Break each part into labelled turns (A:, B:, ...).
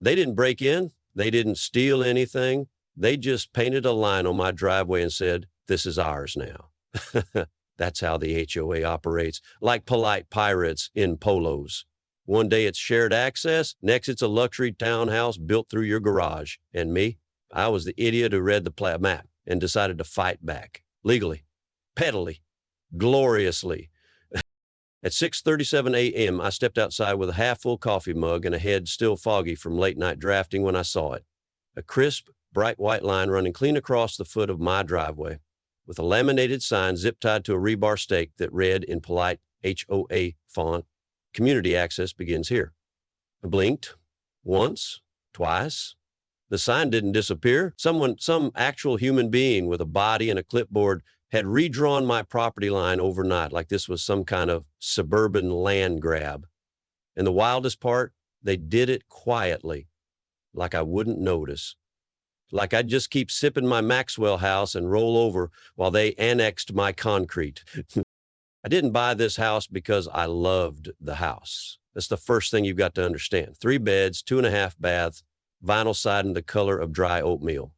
A: They didn't break in. They didn't steal anything. They just painted a line on my driveway and said, "This is ours now." That's how the HOA operates, like polite pirates in polos. One day it's shared access, next it's a luxury townhouse built through your garage. And me, I was the idiot who read the map and decided to fight back. Legally, pettily, gloriously. At 6:37 a.m., I stepped outside with a half-full coffee mug and a head still foggy from late-night drafting when I saw it. A crisp, bright white line running clean across the foot of my driveway, with a laminated sign zip-tied to a rebar stake that read in polite HOA font, "Community access begins here." I blinked once, twice. The sign didn't disappear. Some actual human being with a body and a clipboard had redrawn my property line overnight like this was some kind of suburban land grab. And the wildest part, they did it quietly, like I wouldn't notice. Like I'd just keep sipping my Maxwell House and roll over while they annexed my concrete. I didn't buy this house because I loved the house. That's the first thing you've got to understand. 3 beds, 2.5 baths, vinyl siding the color of dry oatmeal.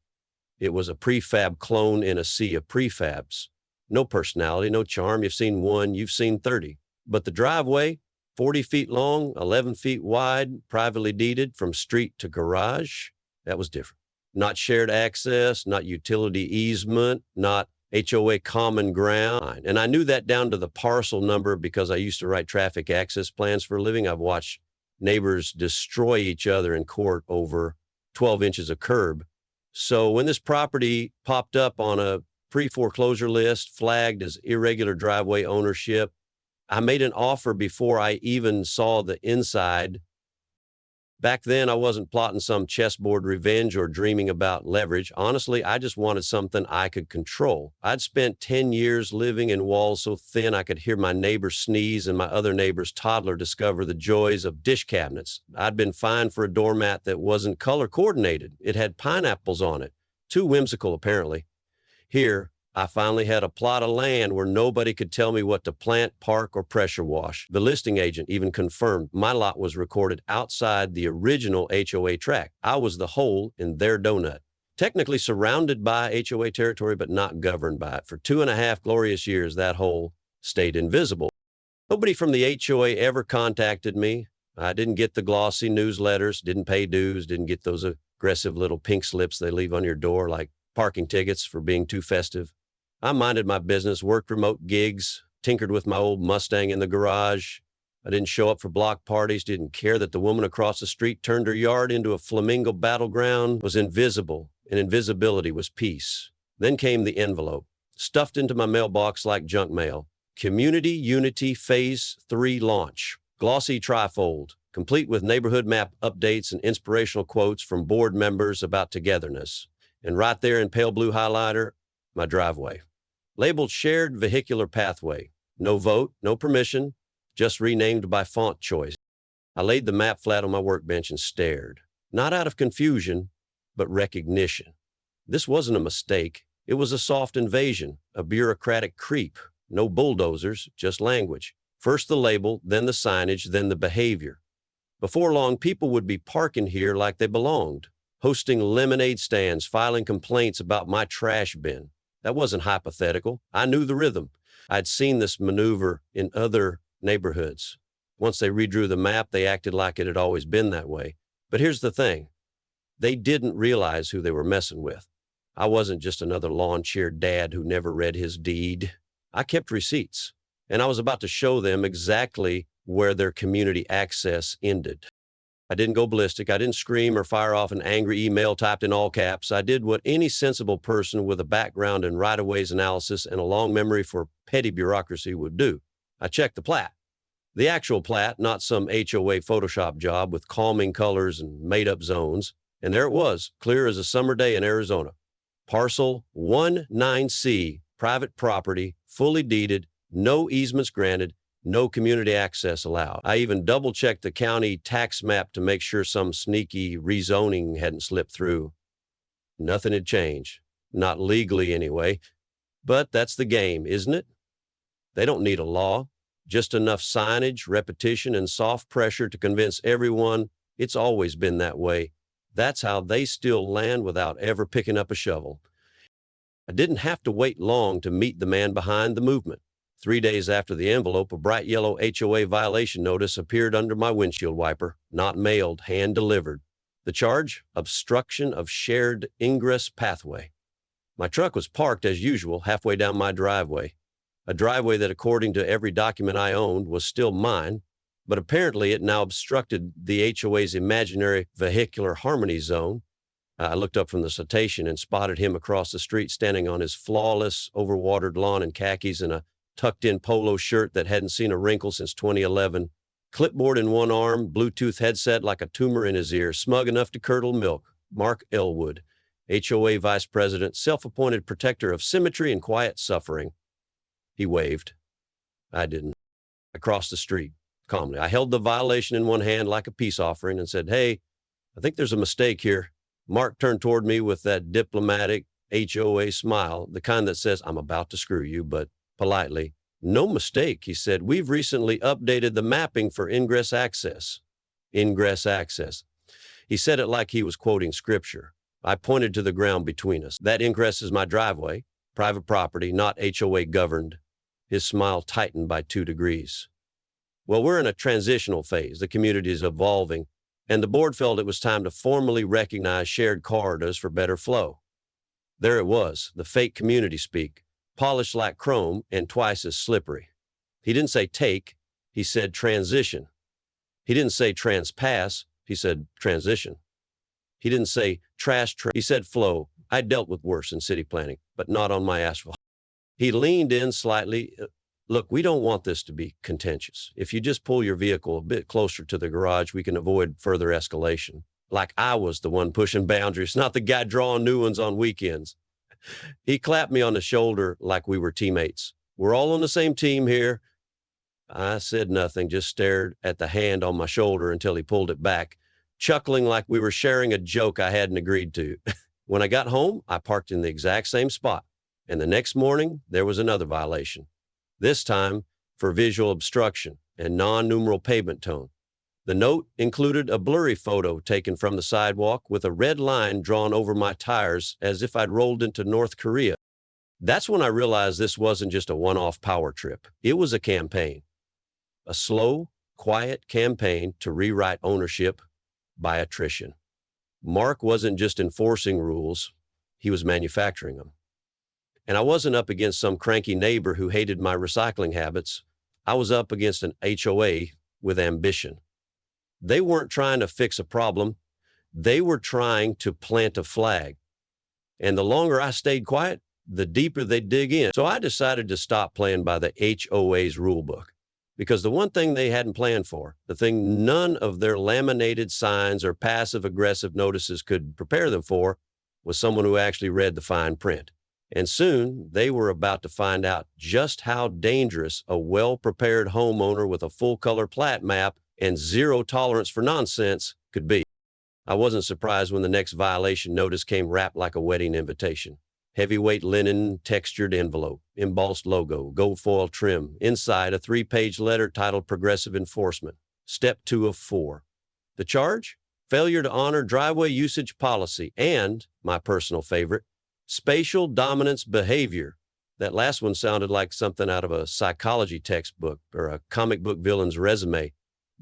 A: It was a prefab clone in a sea of prefabs. No personality, no charm. You've seen one, you've seen 30. But the driveway, 40 feet long, 11 feet wide, privately deeded from street to garage, that was different. Not shared access, not utility easement, not HOA common ground. And I knew that down to the parcel number because I used to write traffic access plans for a living. I've watched neighbors destroy each other in court over 12 inches of curb. So when this property popped up on a pre-foreclosure list, flagged as irregular driveway ownership, I made an offer before I even saw the inside. Back then, I wasn't plotting some chessboard revenge or dreaming about leverage. Honestly, I just wanted something I could control. I'd spent 10 years living in walls so thin I could hear my neighbor sneeze and my other neighbor's toddler discover the joys of dish cabinets. I'd been fined for a doormat that wasn't color coordinated. It had pineapples on it. Too whimsical, apparently. Here, I finally had a plot of land where nobody could tell me what to plant, park, or pressure wash. The listing agent even confirmed my lot was recorded outside the original HOA tract. I was the hole in their donut. Technically surrounded by HOA territory, but not governed by it. For 2.5 glorious years, that hole stayed invisible. Nobody from the HOA ever contacted me. I didn't get the glossy newsletters, didn't pay dues, didn't get those aggressive little pink slips they leave on your door like parking tickets for being too festive. I minded my business, worked remote gigs, tinkered with my old Mustang in the garage. I didn't show up for block parties, didn't care that the woman across the street turned her yard into a flamingo battleground, was invisible, and invisibility was peace. Then came the envelope, stuffed into my mailbox like junk mail. Community Unity Phase 3 launch, glossy trifold, complete with neighborhood map updates and inspirational quotes from board members about togetherness. And right there in pale blue highlighter, my driveway. Labeled Shared Vehicular Pathway. No vote, no permission, just renamed by font choice. I laid the map flat on my workbench and stared, not out of confusion, but recognition. This wasn't a mistake. It was a soft invasion, a bureaucratic creep. No bulldozers, just language. First the label, then the signage, then the behavior. Before long, people would be parking here like they belonged, hosting lemonade stands, filing complaints about my trash bin. That wasn't hypothetical. I knew the rhythm. I'd seen this maneuver in other neighborhoods. Once they redrew the map, they acted like it had always been that way. But here's the thing. They didn't realize who they were messing with. I wasn't just another lawn chair dad who never read his deed. I kept receipts, and I was about to show them exactly where their community access ended. I didn't go ballistic. I didn't scream or fire off an angry email typed in all caps. I did what any sensible person with a background in right-of-ways analysis and a long memory for petty bureaucracy would do. I checked the plat. The actual plat, not some HOA Photoshop job with calming colors and made-up zones. And there it was, clear as a summer day in Arizona. Parcel 19C, private property, fully deeded, no easements granted, no community access allowed. I even double-checked the county tax map to make sure some sneaky rezoning hadn't slipped through. Nothing had changed. Not legally, anyway. But that's the game, isn't it? They don't need a law, just enough signage, repetition, and soft pressure to convince everyone It's always been that way. That's how they steal land without ever picking up a shovel. I didn't have to wait long to meet the man behind the movement. 3 days after the envelope, a bright yellow HOA violation notice appeared under my windshield wiper, not mailed, hand delivered. The charge? Obstruction of shared ingress pathway. My truck was parked as usual halfway down my driveway, a driveway that, according to every document I owned, was still mine, but apparently it now obstructed the HOA's imaginary vehicular harmony zone. I looked up from the citation and spotted him across the street standing on his flawless, overwatered lawn in khakis and a tucked-in polo shirt that hadn't seen a wrinkle since 2011, clipboard in one arm, Bluetooth headset like a tumor in his ear, smug enough to curdle milk. Mark Elwood, HOA Vice President, self-appointed protector of symmetry and quiet suffering. He waved. I didn't. I crossed the street calmly. I held the violation in one hand like a peace offering and said, "Hey, I think there's a mistake here." Mark turned toward me with that diplomatic HOA smile, the kind that says, "I'm about to screw you," but politely. "No mistake," he said. "We've recently updated the mapping for ingress access." Ingress access. He said it like he was quoting scripture. I pointed to the ground between us. "That ingress is my driveway, private property, not HOA governed." His smile tightened by 2 degrees. "Well, we're in a transitional phase. The community is evolving, and the board felt it was time to formally recognize shared corridors for better flow." There it was, the fake community speak, polished like chrome and twice as slippery. He didn't say take, he said transition. He didn't say transpass, he said transition. He didn't say he said flow. I dealt with worse in city planning, but not on my asphalt. He leaned in slightly. "Look, we don't want this to be contentious. If you just pull your vehicle a bit closer to the garage, we can avoid further escalation." Like I was the one pushing boundaries, not the guy drawing new ones on weekends. He clapped me on the shoulder like we were teammates. "We're all on the same team here." I said nothing, just stared at the hand on my shoulder until he pulled it back, chuckling like we were sharing a joke I hadn't agreed to. When I got home, I parked in the exact same spot, and the next morning, there was another violation. This time for visual obstruction and non-numeral pavement tone. The note included a blurry photo taken from the sidewalk with a red line drawn over my tires as if I'd rolled into North Korea. That's when I realized this wasn't just a one-off power trip. It was a campaign. A slow, quiet campaign to rewrite ownership by attrition. Mark wasn't just enforcing rules, he was manufacturing them. And I wasn't up against some cranky neighbor who hated my recycling habits. I was up against an HOA with ambition. They weren't trying to fix a problem. They were trying to plant a flag. And the longer I stayed quiet, the deeper they'd dig in. So I decided to stop playing by the HOA's rule book. Because the one thing they hadn't planned for, the thing none of their laminated signs or passive-aggressive notices could prepare them for, was someone who actually read the fine print. And soon, they were about to find out just how dangerous a well-prepared homeowner with a full-color plat map and zero tolerance for nonsense could be. I wasn't surprised when the next violation notice came wrapped like a wedding invitation. Heavyweight linen textured envelope, embossed logo, gold foil trim, inside a 3-page letter titled Progressive Enforcement, Step 2 of 4. The charge? Failure to honor driveway usage policy and, my personal favorite, spatial dominance behavior. That last one sounded like something out of a psychology textbook or a comic book villain's resume.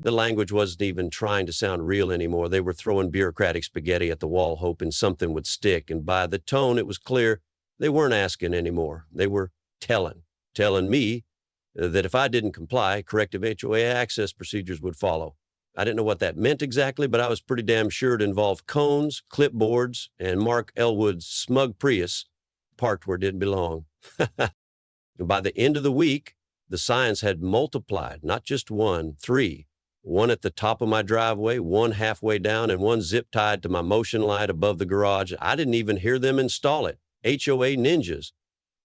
A: The language wasn't even trying to sound real anymore. They were throwing bureaucratic spaghetti at the wall, hoping something would stick. And by the tone, it was clear they weren't asking anymore. They were telling me that if I didn't comply, corrective HOA access procedures would follow. I didn't know what that meant exactly, but I was pretty damn sure it involved cones, clipboards, and Mark Elwood's smug Prius parked where it didn't belong. And by the end of the week, the signs had multiplied, not just one, 3. One at the top of my driveway, one halfway down, and one zip-tied to my motion light above the garage. I didn't even hear them install it. HOA ninjas.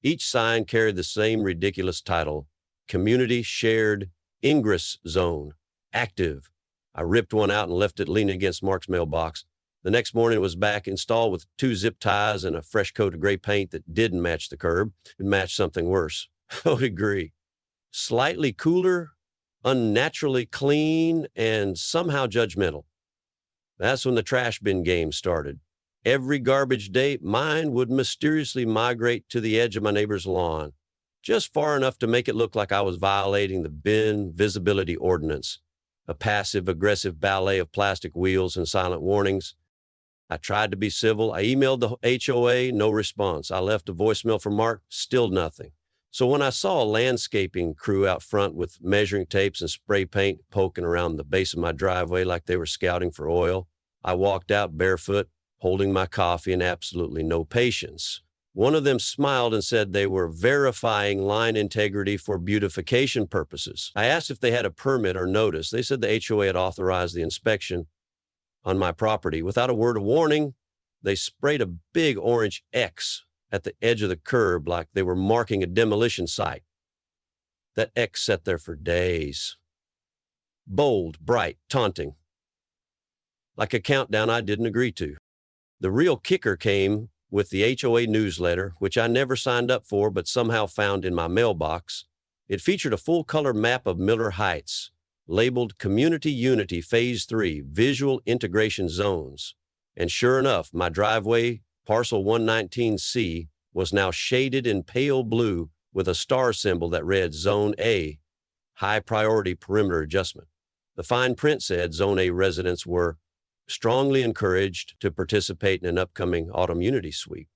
A: Each sign carried the same ridiculous title, Community Shared Ingress Zone, Active. I ripped one out and left it leaning against Mark's mailbox. The next morning, it was back installed with 2 zip ties and a fresh coat of gray paint that didn't match the curb. It matched something worse. I would agree. Slightly cooler, unnaturally clean, and somehow judgmental. That's when the trash bin game started. Every garbage day, mine would mysteriously migrate to the edge of my neighbor's lawn, just far enough to make it look like I was violating the bin visibility ordinance, a passive aggressive ballet of plastic wheels and silent warnings. I tried to be civil. I emailed the HOA, no response. I left a voicemail for Mark, still nothing. So when I saw a landscaping crew out front with measuring tapes and spray paint poking around the base of my driveway like they were scouting for oil, I walked out barefoot, holding my coffee and absolutely no patience. One of them smiled and said they were verifying line integrity for beautification purposes. I asked if they had a permit or notice. They said the HOA had authorized the inspection on my property. Without a word of warning, they sprayed a big orange X at the edge of the curb like they were marking a demolition site. That X sat there for days. Bold, bright, taunting. Like a countdown I didn't agree to. The real kicker came with the HOA newsletter, which I never signed up for but somehow found in my mailbox. It featured a full-color map of Miller Heights, labeled Community Unity Phase 3 Visual Integration Zones. And sure enough, my driveway, parcel 119C, was now shaded in pale blue with a star symbol that read Zone A, High Priority Perimeter Adjustment. The fine print said Zone A residents were strongly encouraged to participate in an upcoming autumn unity sweep.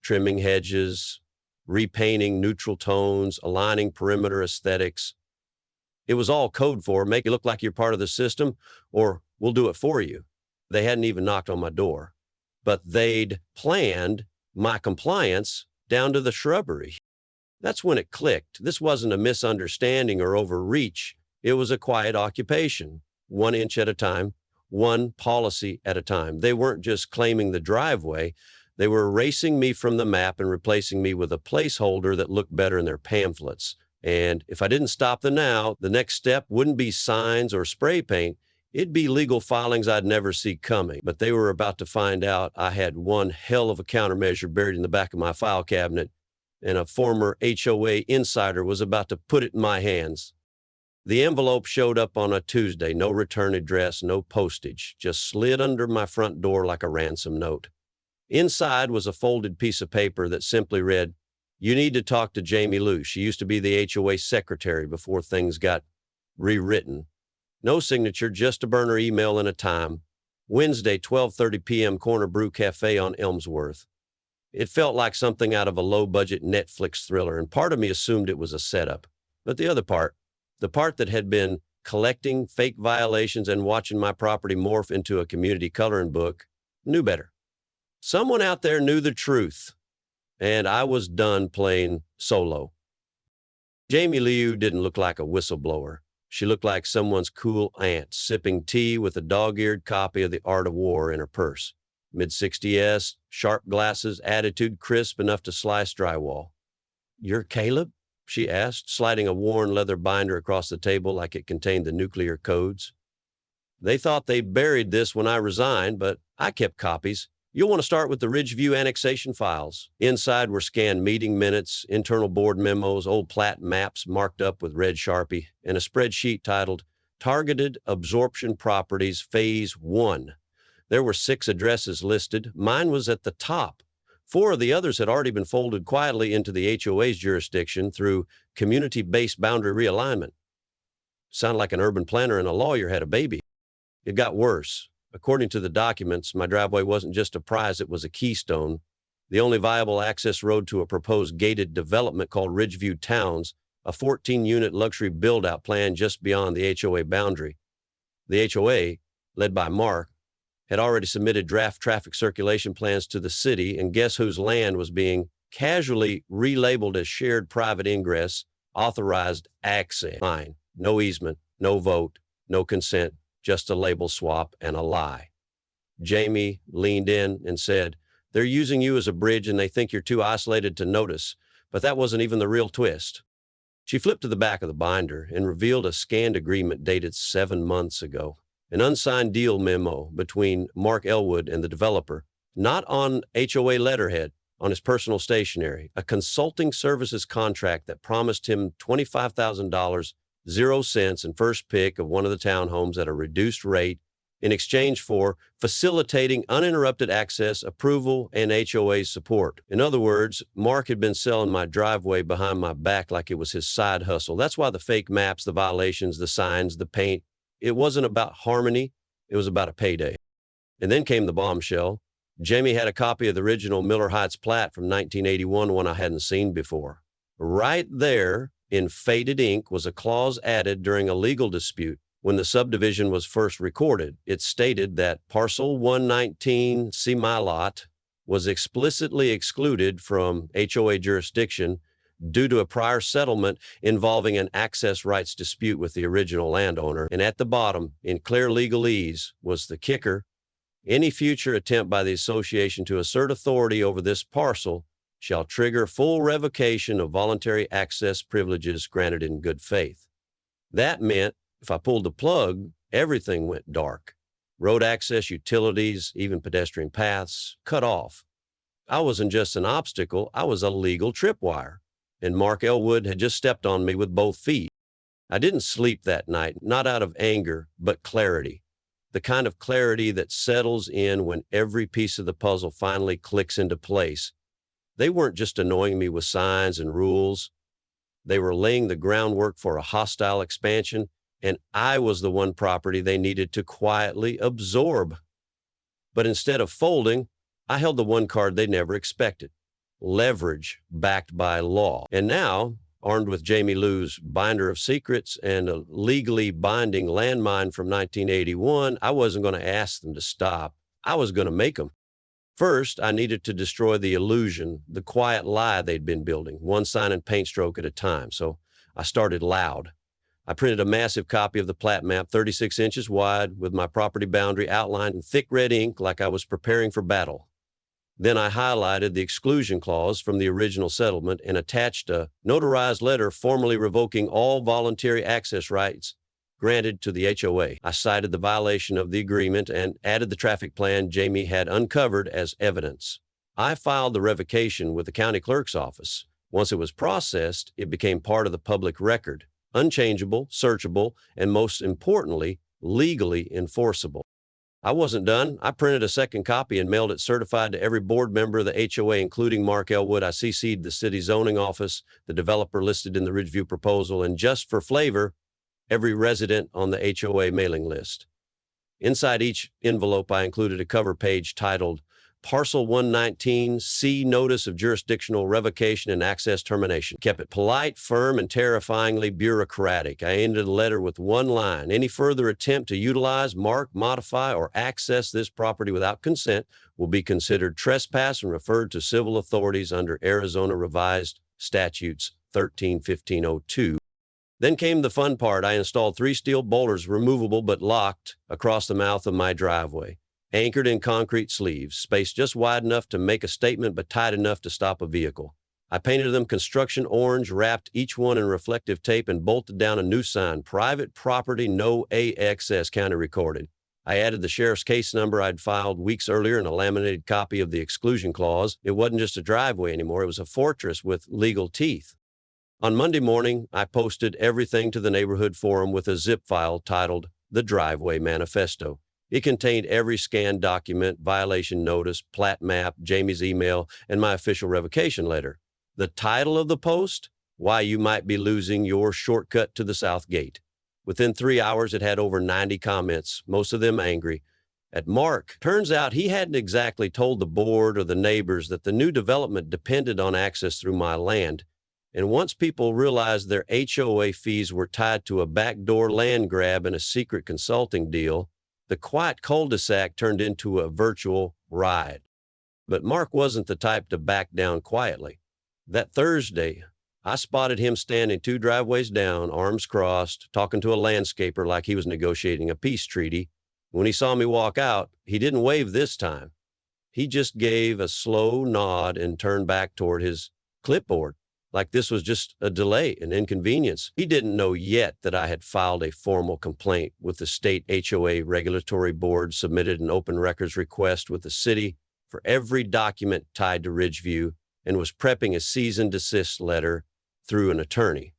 A: Trimming hedges, repainting neutral tones, aligning perimeter aesthetics. It was all code for make it look like you're part of the system, or we'll do it for you. They hadn't even knocked on my door, but they'd planned my compliance down to the shrubbery. That's when it clicked. This wasn't a misunderstanding or overreach. It was a quiet occupation, 1 inch at a time, one policy at a time. They weren't just claiming the driveway. They were erasing me from the map and replacing me with a placeholder that looked better in their pamphlets. And if I didn't stop them now, the next step wouldn't be signs or spray paint. It'd be legal filings I'd never see coming. But they were about to find out I had one hell of a countermeasure buried in the back of my file cabinet, and a former HOA insider was about to put it in my hands. The envelope showed up on a Tuesday, no return address, no postage, just slid under my front door like a ransom note. Inside was a folded piece of paper that simply read, "You need to talk to Jamie Lou. She used to be the HOA secretary before things got rewritten." No signature, just a burner email and a time. Wednesday, 12:30 p.m., Corner Brew Cafe on Elmsworth. It felt like something out of a low-budget Netflix thriller, and part of me assumed it was a setup. But the other part, the part that had been collecting fake violations and watching my property morph into a community coloring book, knew better. Someone out there knew the truth, and I was done playing solo. Jamie Liu didn't look like a whistleblower. She looked like someone's cool aunt sipping tea with a dog-eared copy of The Art of War in her purse. Mid-60s, sharp glasses, attitude crisp enough to slice drywall. "You're Caleb?" she asked, sliding a worn leather binder across the table like it contained the nuclear codes. They thought they buried this when I resigned, but I kept copies. You'll want to start with the Ridgeview annexation files. Inside were scanned meeting minutes, internal board memos, old plat maps marked up with red Sharpie, and a spreadsheet titled Targeted Absorption Properties Phase 1. There were 6 addresses listed. Mine was at the top. 4 of the others had already been folded quietly into the HOA's jurisdiction through community-based boundary realignment. Sounded like an urban planner and a lawyer had a baby. It got worse. According to the documents, my driveway wasn't just a prize, it was a keystone, the only viable access road to a proposed gated development called Ridgeview Towns, a 14-unit luxury build-out plan just beyond the HOA boundary. The HOA, led by Mark, had already submitted draft traffic circulation plans to the city, and guess whose land was being casually relabeled as shared private ingress, authorized access. Mine. No easement, no vote, no consent, just a label swap and a lie. Jamie leaned in and said, "They're using you as a bridge and they think you're too isolated to notice, but that wasn't even the real twist." She flipped to the back of the binder and revealed a scanned agreement dated 7 months ago. An unsigned deal memo between Mark Elwood and the developer, not on HOA letterhead, on his personal stationery, a consulting services contract that promised him $25,000, 0 cents, and first pick of one of the townhomes at a reduced rate in exchange for facilitating uninterrupted access, approval, and HOA support. In other words, Mark had been selling my driveway behind my back like it was his side hustle. That's why the fake maps, the violations, the signs, the paint, it wasn't about harmony, it was about a payday. And then came the bombshell. Jamie had a copy of the original Miller Heights plat from 1981, one I hadn't seen before. Right there in faded ink was a clause added during a legal dispute. When the subdivision was first recorded, it stated that parcel 119 See My Lot was explicitly excluded from HOA jurisdiction due to a prior settlement involving an access rights dispute with the original landowner. And at the bottom, in clear legalese, was the kicker: any future attempt by the association to assert authority over this parcel shall trigger full revocation of voluntary access privileges granted in good faith. That meant if I pulled the plug, everything went dark. Road access, utilities, even pedestrian paths, cut off. I wasn't just an obstacle, I was a legal tripwire. And Mark Elwood had just stepped on me with both feet. I didn't sleep that night, not out of anger, but clarity. The kind of clarity that settles in when every piece of the puzzle finally clicks into place. They weren't just annoying me with signs and rules. They were laying the groundwork for a hostile expansion, and I was the one property they needed to quietly absorb. But instead of folding, I held the one card they never expected: leverage backed by law. And now, armed with Jamie Lou's binder of secrets and a legally binding landmine from 1981, I wasn't going to ask them to stop. I was going to make them. First, I needed to destroy the illusion, the quiet lie they'd been building, one sign and paint stroke at a time. So I started loud. I printed a massive copy of the plat map, 36 inches wide, with my property boundary outlined in thick red ink like I was preparing for battle. Then I highlighted the exclusion clause from the original settlement and attached a notarized letter formally revoking all voluntary access rights granted to the HOA. I cited the violation of the agreement and added the traffic plan Jamie had uncovered as evidence. I filed the revocation with the county clerk's office. Once it was processed, it became part of the public record, unchangeable, searchable, and most importantly, legally enforceable. I wasn't done. I printed a second copy and mailed it certified to every board member of the HOA, including Mark Elwood. I CC'd the city zoning office, the developer listed in the Ridgeview proposal, and just for flavor, every resident on the HOA mailing list. Inside each envelope, I included a cover page titled Parcel 119, See Notice of Jurisdictional Revocation and Access Termination. Kept it polite, firm, and terrifyingly bureaucratic. I ended the letter with one line: any further attempt to utilize, mark, modify, or access this property without consent will be considered trespass and referred to civil authorities under Arizona Revised Statutes 13-1502. Then came the fun part. I installed 3 steel bollards, removable but locked, across the mouth of my driveway, anchored in concrete sleeves, spaced just wide enough to make a statement but tight enough to stop a vehicle. I painted them construction orange, wrapped each one in reflective tape, and bolted down a new sign: private property, no AXS, county recorded. I added the sheriff's case number I'd filed weeks earlier and a laminated copy of the exclusion clause. It wasn't just a driveway anymore, it was a fortress with legal teeth. On Monday morning, I posted everything to the neighborhood forum with a zip file titled The Driveway Manifesto. It contained every scanned document, violation notice, plat map, Jamie's email, and my official revocation letter. The title of the post: Why You Might Be Losing Your Shortcut to the South Gate. Within 3 hours, it had over 90 comments, most of them angry at Mark. Turns out he hadn't exactly told the board or the neighbors that the new development depended on access through my land. And once people realized their HOA fees were tied to a backdoor land grab and a secret consulting deal, the quiet cul-de-sac turned into a virtual riot. But Mark wasn't the type to back down quietly. That Thursday, I spotted him standing 2 driveways down, arms crossed, talking to a landscaper like he was negotiating a peace treaty. When he saw me walk out, he didn't wave this time. He just gave a slow nod and turned back toward his clipboard, like this was just a delay, an inconvenience. He didn't know yet that I had filed a formal complaint with the state HOA regulatory board, submitted an open records request with the city for every document tied to Ridgeview, and was prepping a cease and desist letter through an attorney.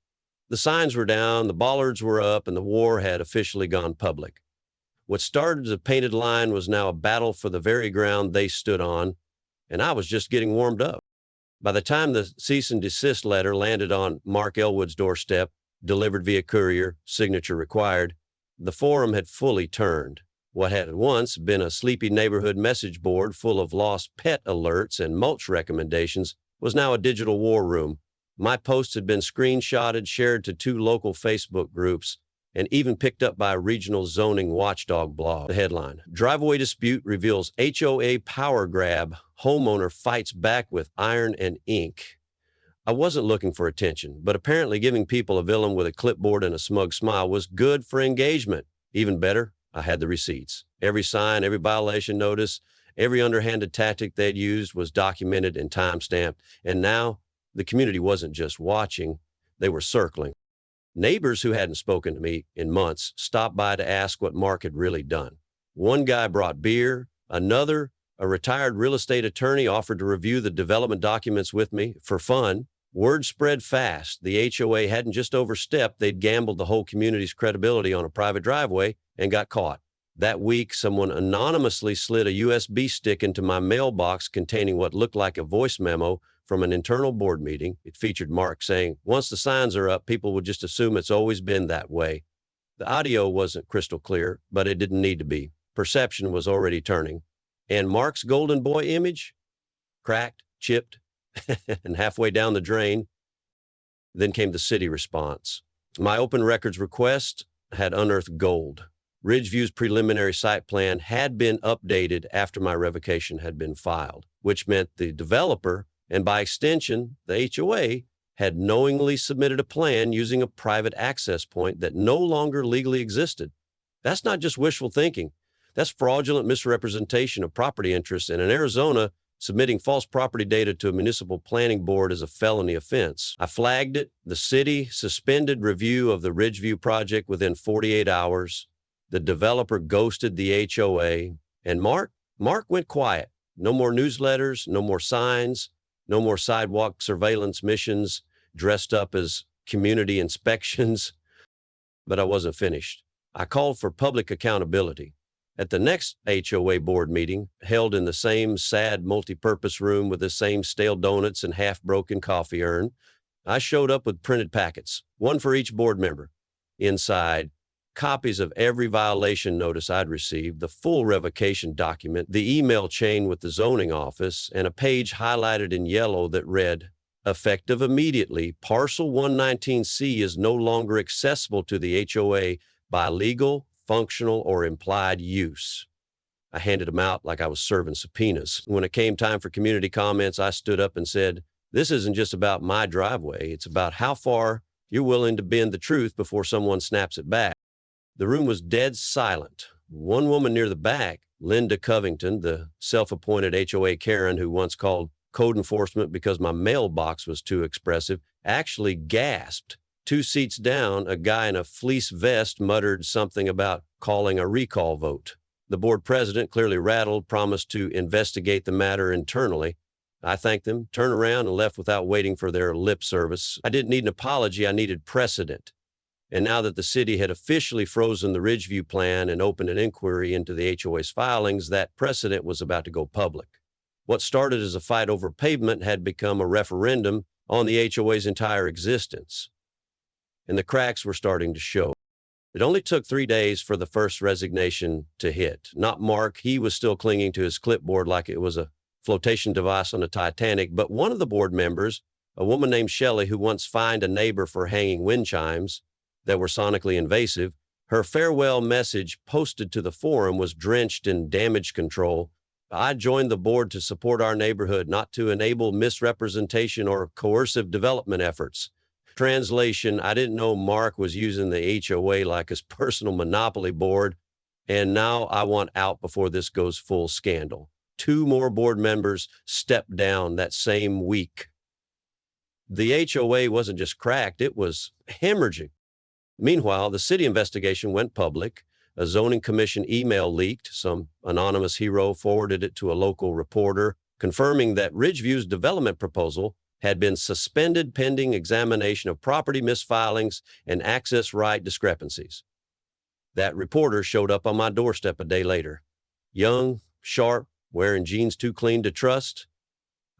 A: The signs were down, the bollards were up, and the war had officially gone public. What started as a painted line was now a battle for the very ground they stood on, and I was just getting warmed up. By the time the cease and desist letter landed on Mark Elwood's doorstep, delivered via courier, signature required, the forum had fully turned. What had once been a sleepy neighborhood message board full of lost pet alerts and mulch recommendations was now a digital war room. My posts had been screenshotted, shared to 2 local Facebook groups, and even picked up by a regional zoning watchdog blog. The headline: Driveway Dispute Reveals HOA Power Grab. Homeowner Fights Back with Iron and Ink. I wasn't looking for attention, but apparently giving people a villain with a clipboard and a smug smile was good for engagement. Even better, I had the receipts. Every sign, every violation notice, every underhanded tactic they'd used was documented and time-stamped. And now the community wasn't just watching, they were circling. Neighbors who hadn't spoken to me in months stopped by to ask what Mark had really done. One guy brought beer, another, a retired real estate attorney, offered to review the development documents with me for fun. Word spread fast. The HOA hadn't just overstepped, they'd gambled the whole community's credibility on a private driveway and got caught. That week, someone anonymously slid a USB stick into my mailbox containing what looked like a voice memo from an internal board meeting. It featured Mark saying, "Once the signs are up, people will just assume it's always been that way." The audio wasn't crystal clear, but it didn't need to be. Perception was already turning. And Mark's golden boy image? Cracked, chipped, and halfway down the drain. Then came the city response. My open records request had unearthed gold. Ridgeview's preliminary site plan had been updated after my revocation had been filed, which meant the developer, and by extension, the HOA, had knowingly submitted a plan using a private access point that no longer legally existed. That's not just wishful thinking. That's fraudulent misrepresentation of property interests, and in Arizona, submitting false property data to a municipal planning board is a felony offense. I flagged it. The city suspended review of the Ridgeview project within 48 hours. The developer ghosted the HOA, and Mark went quiet. No more newsletters, no more signs, no more sidewalk surveillance missions dressed up as community inspections. But I wasn't finished. I called for public accountability. At the next HOA board meeting, held in the same sad multi-purpose room with the same stale donuts and half-broken coffee urn, I showed up with printed packets, one for each board member. Inside, copies of every violation notice I'd received, the full revocation document, the email chain with the zoning office, and a page highlighted in yellow that read, "Effective immediately, Parcel 119C is no longer accessible to the HOA by legal, functional, or implied use." I handed them out like I was serving subpoenas. When it came time for community comments, I stood up and said, "This isn't just about my driveway. It's about how far you're willing to bend the truth before someone snaps it back." The room was dead silent. One woman near the back, Linda Covington, the self-appointed HOA Karen who once called code enforcement because my mailbox was too expressive, actually gasped. 2 seats down, a guy in a fleece vest muttered something about calling a recall vote. The board president, clearly rattled, promised to investigate the matter internally. I thanked them, turned around, and left without waiting for their lip service. I didn't need an apology, I needed precedent. And now that the city had officially frozen the Ridgeview plan and opened an inquiry into the HOA's filings, that precedent was about to go public. What started as a fight over pavement had become a referendum on the HOA's entire existence. And the cracks were starting to show. It only took 3 days for the first resignation to hit. Not Mark, he was still clinging to his clipboard like it was a flotation device on a Titanic, but one of the board members, a woman named Shelley, who once fined a neighbor for hanging wind chimes that were sonically invasive, her farewell message posted to the forum was drenched in damage control. "I joined the board to support our neighborhood, not to enable misrepresentation or coercive development efforts." Translation: I didn't know Mark was using the HOA like his personal monopoly board, and now I want out before this goes full scandal. 2 more board members stepped down that same week. The HOA wasn't just cracked, it was hemorrhaging. Meanwhile, the city investigation went public. A zoning commission email leaked. Some anonymous hero forwarded it to a local reporter, confirming that Ridgeview's development proposal had been suspended pending examination of property misfilings and access right discrepancies. That reporter showed up on my doorstep a day later. Young, sharp, wearing jeans too clean to trust.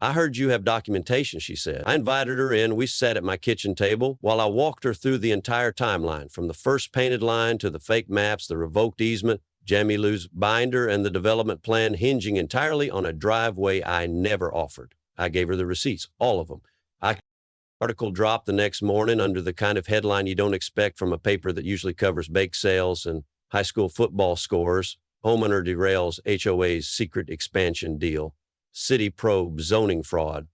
A: I heard you have documentation, she said. I invited her in. We sat at my kitchen table while I walked her through the entire timeline, from the first painted line to the fake maps, the revoked easement, Jamie Lou's binder, and the development plan hinging entirely on a driveway I never offered. I gave her the receipts, all of them. Article dropped the next morning under the kind of headline you don't expect from a paper that usually covers bake sales and high school football scores. Homeowner derails HOA's secret expansion deal. City probe zoning fraud.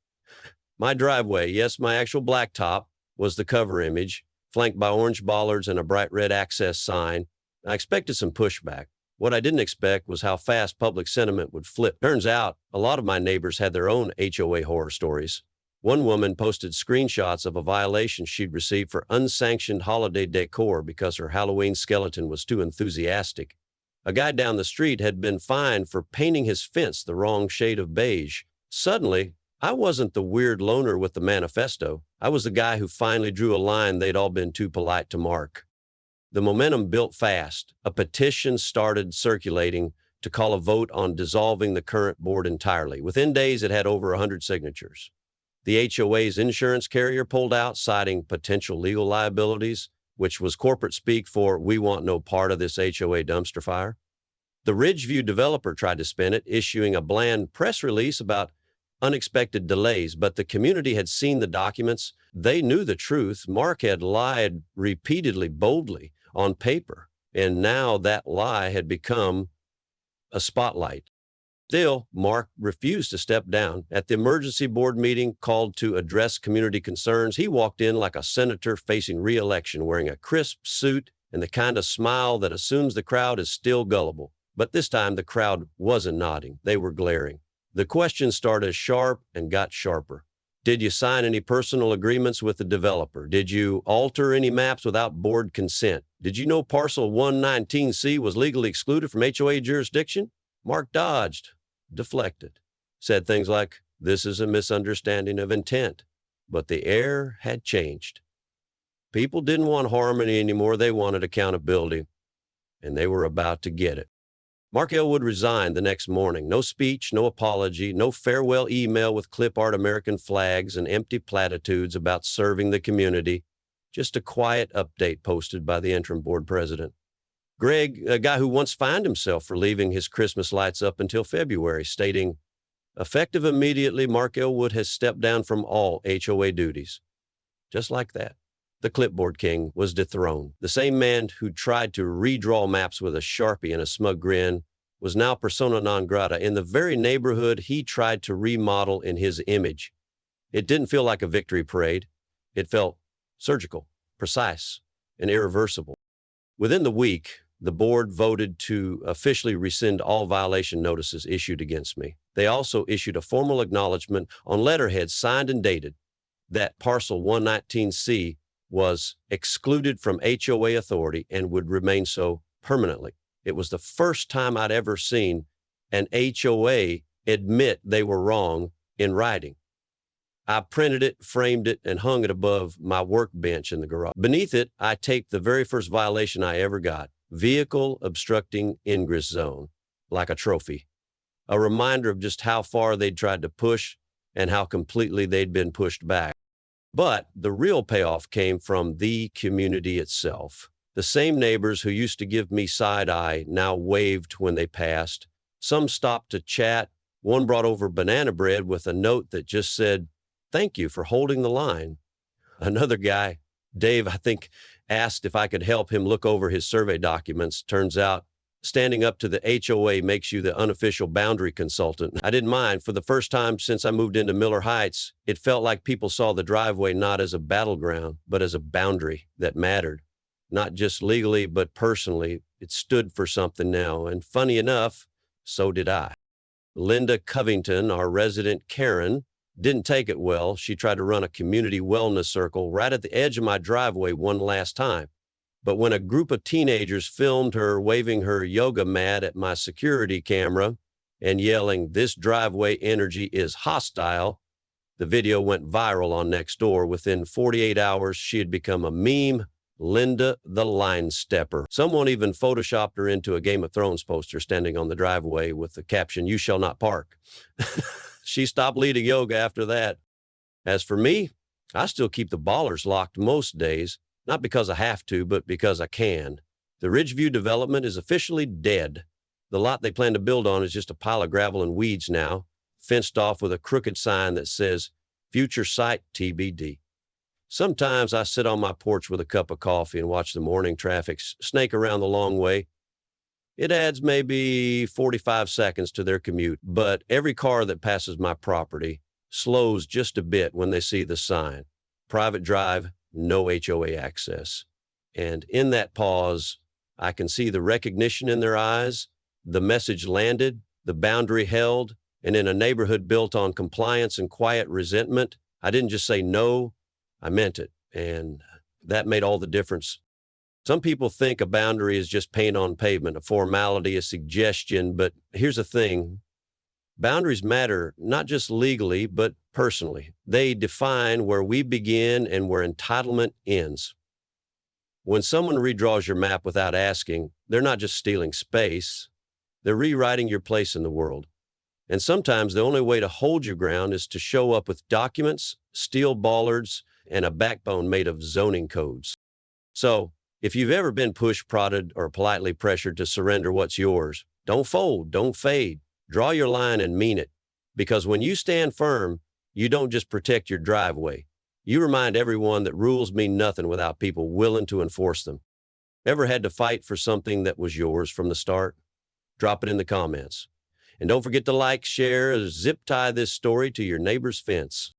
A: My driveway, yes, my actual blacktop, was the cover image, flanked by orange bollards and a bright red access sign. I expected some pushback. What I didn't expect was how fast public sentiment would flip. Turns out, a lot of my neighbors had their own HOA horror stories. One woman posted screenshots of a violation she'd received for unsanctioned holiday decor because her Halloween skeleton was too enthusiastic. A guy down the street had been fined for painting his fence the wrong shade of beige. Suddenly, I wasn't the weird loner with the manifesto. I was the guy who finally drew a line they'd all been too polite to mark. The momentum built fast. A petition started circulating to call a vote on dissolving the current board entirely. Within days, it had over 100 signatures. The HOA's insurance carrier pulled out, citing potential legal liabilities, which was corporate speak for "we want no part of this HOA dumpster fire." The Ridgeview developer tried to spin it, issuing a bland press release about unexpected delays, but the community had seen the documents. They knew the truth. Mark had lied repeatedly, boldly, on paper, and now that lie had become a spotlight. Still, Mark refused to step down. At the emergency board meeting called to address community concerns, he walked in like a senator facing re-election, wearing a crisp suit and the kind of smile that assumes the crowd is still gullible. But this time, the crowd wasn't nodding. They were glaring. The questions started sharp and got sharper. Did you sign any personal agreements with the developer? Did you alter any maps without board consent? Did you know parcel 119C was legally excluded from HOA jurisdiction? Mark dodged, deflected, said things like, "This is a misunderstanding of intent." But the air had changed. People didn't want harmony anymore. They wanted accountability, and they were about to get it. Mark Elwood resigned the next morning. No speech, no apology, no farewell email with clip art American flags and empty platitudes about serving the community. Just a quiet update posted by the interim board president. Greg, a guy who once fined himself for leaving his Christmas lights up until February, stating, "Effective immediately, Mark Elwood has stepped down from all HOA duties." Just like that, the clipboard king was dethroned. The same man who tried to redraw maps with a Sharpie and a smug grin was now persona non grata in the very neighborhood he tried to remodel in his image. It didn't feel like a victory parade. It felt surgical, precise, and irreversible. Within the week, the board voted to officially rescind all violation notices issued against me. They also issued a formal acknowledgement on letterhead signed and dated that parcel 119C was excluded from HOA authority and would remain so permanently. It was the first time I'd ever seen an HOA admit they were wrong in writing. I printed it, framed it, and hung it above my workbench in the garage. Beneath it, I taped the very first violation I ever got: vehicle obstructing ingress zone, like a trophy. A reminder of just how far they'd tried to push and how completely they'd been pushed back. But the real payoff came from the community itself. The same neighbors who used to give me side eye now waved when they passed. Some stopped to chat. One brought over banana bread with a note that just said, "Thank you for holding the line." Another guy, Dave, I think, asked if I could help him look over his survey documents. Turns out, standing up to the HOA makes you the unofficial boundary consultant. I didn't mind. For the first time since I moved into Miller Heights, it felt like people saw the driveway not as a battleground, but as a boundary that mattered. Not just legally, but personally. It stood for something now. And funny enough, so did I. Linda Covington, our resident Karen, didn't take it well. She tried to run a community wellness circle right at the edge of my driveway one last time. But when a group of teenagers filmed her waving her yoga mat at my security camera and yelling, "This driveway energy is hostile," the video went viral on Nextdoor. Within 48 hours, she had become a meme, Linda the Line Stepper. Someone even photoshopped her into a Game of Thrones poster standing on the driveway with the caption, "You shall not park." She stopped leading yoga after that. As for me, I still keep the bollards locked most days, not because I have to, but because I can. The Ridgeview development is officially dead. The lot they plan to build on is just a pile of gravel and weeds now, fenced off with a crooked sign that says, "Future site TBD." Sometimes I sit on my porch with a cup of coffee and watch the morning traffic snake around the long way. It adds maybe 45 seconds to their commute, but every car that passes my property slows just a bit when they see the sign, "Private drive, no HOA access." And in that pause, I can see the recognition in their eyes, the message landed, the boundary held, and in a neighborhood built on compliance and quiet resentment, I didn't just say no, I meant it. And that made all the difference. Some people think a boundary is just paint on pavement, a formality, a suggestion, but here's the thing. Boundaries matter not just legally, but personally. They define where we begin and where entitlement ends. When someone redraws your map without asking, they're not just stealing space, they're rewriting your place in the world. And sometimes the only way to hold your ground is to show up with documents, steel bollards, and a backbone made of zoning codes. So, if you've ever been push prodded or politely pressured to surrender what's yours, don't fold, don't fade. Draw your line and mean it. Because when you stand firm, you don't just protect your driveway. You remind everyone that rules mean nothing without people willing to enforce them. Ever had to fight for something that was yours from the start? Drop it in the comments. And don't forget to like, share, or zip tie this story to your neighbor's fence.